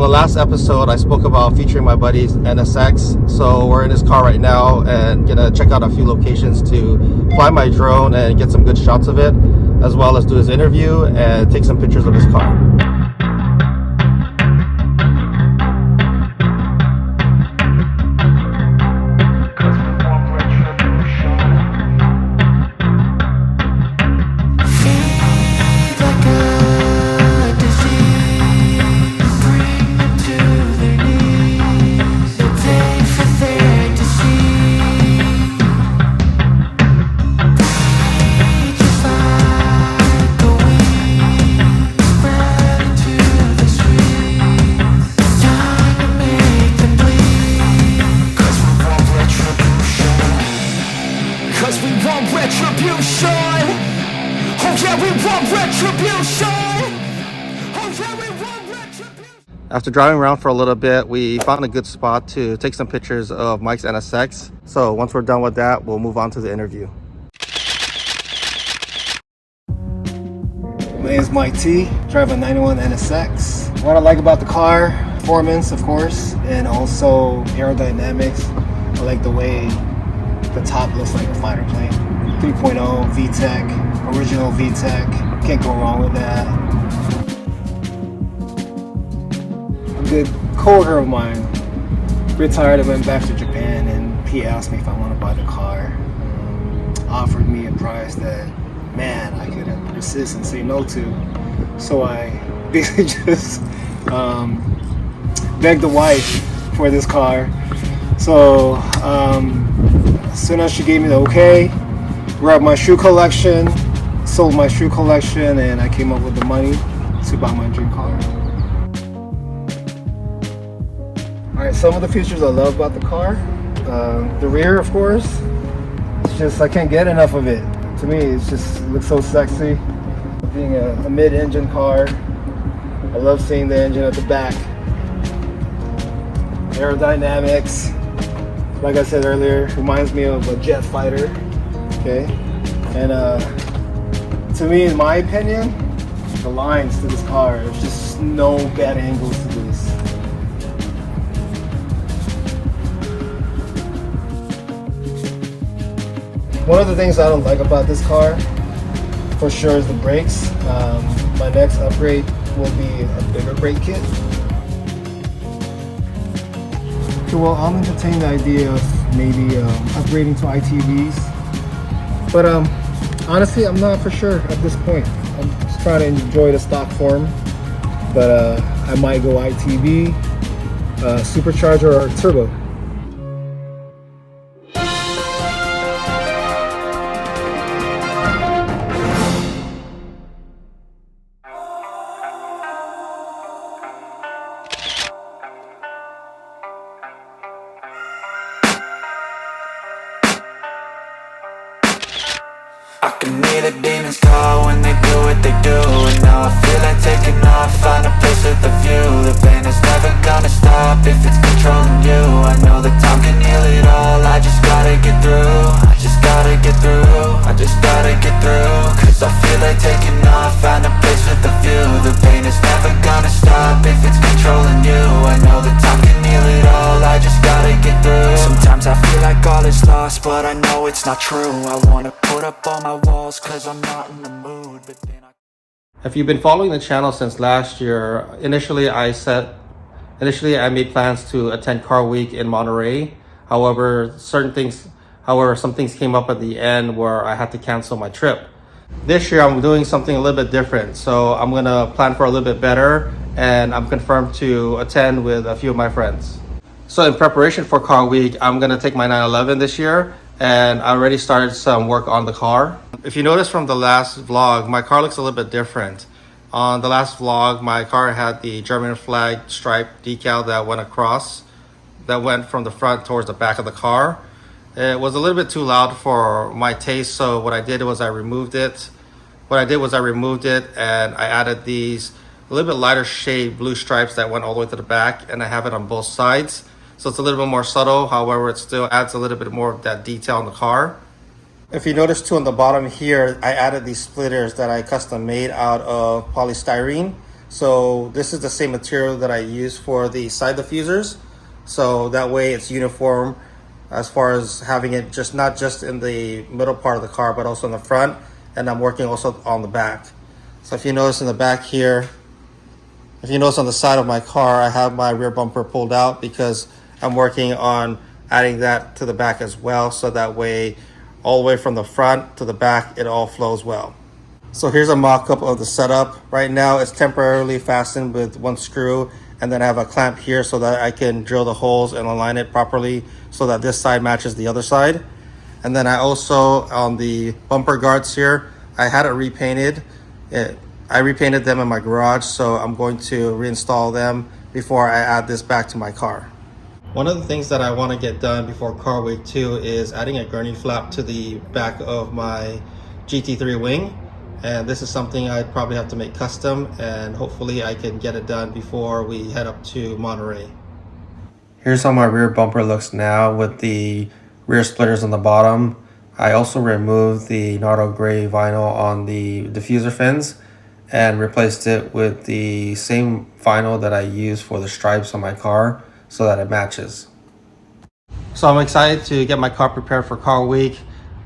the last episode, I spoke about featuring my buddy's NSX. So we're in his car right now and gonna check out a few locations to fly my drone and get some good shots of it, as well as do his interview and take some pictures of his car. After driving around for a little bit, we found a good spot to take some pictures of Mike's NSX. So once we're done with that, we'll move on to the interview. My name is Mike T, drive a 91 NSX. What I like about the car, performance of course, and also aerodynamics. I like the way the top looks like a fighter plane. 3.0 VTEC, original VTEC, can't go wrong with that. A good coworker of mine retired and went back to Japan, and he asked me if I want to buy the car. Offered me a price that, man, I couldn't resist and say no to. So I basically just begged the wife for this car. So as soon as she gave me the okay, grabbed my shoe collection, sold my shoe collection, and I came up with the money to buy my dream car. Alright, some of the features I love about the car. The rear, of course. It's just, I can't get enough of it. To me, it looks so sexy. Being a mid-engine car, I love seeing the engine at the back. Aerodynamics, like I said earlier, reminds me of a jet fighter. Okay, and to me, in my opinion, the lines to this car, there's just no bad angles to this. One of the things I don't like about this car, for sure, is the brakes. My next upgrade will be a bigger brake kit. Okay, well, I'm entertaining the idea of maybe upgrading to ITVs. But honestly, I'm not for sure at this point. I'm just trying to enjoy the stock form. But I might go ITV, supercharger, or turbo. I can hear the demons call when they do what they do. And now I feel like taking off, find a place with a view. The pain is never gonna stop if it's controlling you. I know that time can heal it all, I just gotta get through. I just gotta get through, I just gotta get through. Cause I feel like taking off, find a place with a view. The pain is never gonna stop if it's controlling you. I know that time can heal it all, I just gotta get through. Sometimes I feel like all is lost, but I know it's not true. I wanna put up all my walls cause I'm not in the mood, but then If you've been following the channel since last year, initially I made plans to attend Car Week in Monterey. However, some things came up at the end where I had to cancel my trip. This year I'm doing something a little bit different, so I'm gonna plan for a little bit better, and I'm confirmed to attend with a few of my friends. So in preparation for Car Week, I'm gonna take my 911 this year, and I already started some work on the car. If you notice from the last vlog, my car looks a little bit different. On the last vlog, my car had the German flag stripe decal that went across, that went from the front towards the back of the car. It was a little bit too loud for my taste, so what I did was I removed it. And I added these a little bit lighter shade blue stripes that went all the way to the back, and I have it on both sides. So it's a little bit more subtle, however, it still adds a little bit more of that detail in the car. If you notice too, on the bottom here, I added these splitters that I custom made out of polystyrene. So this is the same material that I use for the side diffusers. So that way it's uniform as far as having it just not just in the middle part of the car, but also in the front. And I'm working also on the back. So if you notice in the back here, if you notice on the side of my car, I have my rear bumper pulled out because I'm working on adding that to the back as well. So that way, all the way from the front to the back, it all flows well. So here's a mock-up of the setup. Right now it's temporarily fastened with one screw, and then I have a clamp here so that I can drill the holes and align it properly so that this side matches the other side. And then I also, on the bumper guards here, I had it repainted. I repainted them in my garage, so I'm going to reinstall them before I add this back to my car. One of the things that I want to get done before Car Week 2 is adding a gurney flap to the back of my GT3 wing. And this is something I'd probably have to make custom, and hopefully I can get it done before we head up to Monterey. Here's how my rear bumper looks now with the rear splitters on the bottom. I also removed the Nardo gray vinyl on the diffuser fins and replaced it with the same vinyl that I use for the stripes on my car so that it matches. So I'm excited to get my car prepared for Car Week.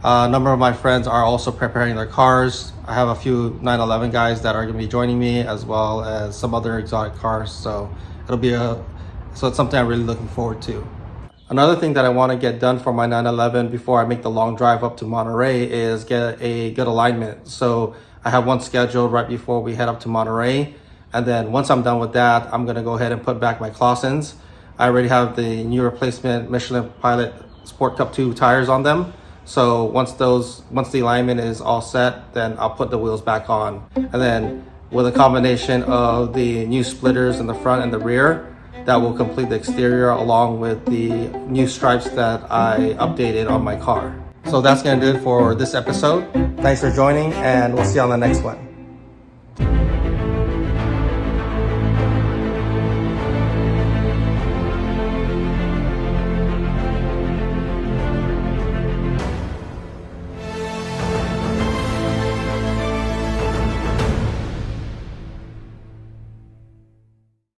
A number of my friends are also preparing their cars. I have a few 911 guys that are going to be joining me, as well as some other exotic cars. So it's something I'm really looking forward to. Another thing that I want to get done for my 911 before I make the long drive up to Monterey is get a good alignment. So I have one scheduled right before we head up to Monterey. And then once I'm done with that, I'm going to go ahead and put back my Clausens. I already have the new replacement Michelin Pilot Sport Cup 2 tires on them. So once the alignment is all set, then I'll put the wheels back on. And then with a combination of the new splitters in the front and the rear, that will complete the exterior along with the new stripes that I updated on my car. So that's gonna do it for this episode. Thanks for joining, and we'll see you on the next one.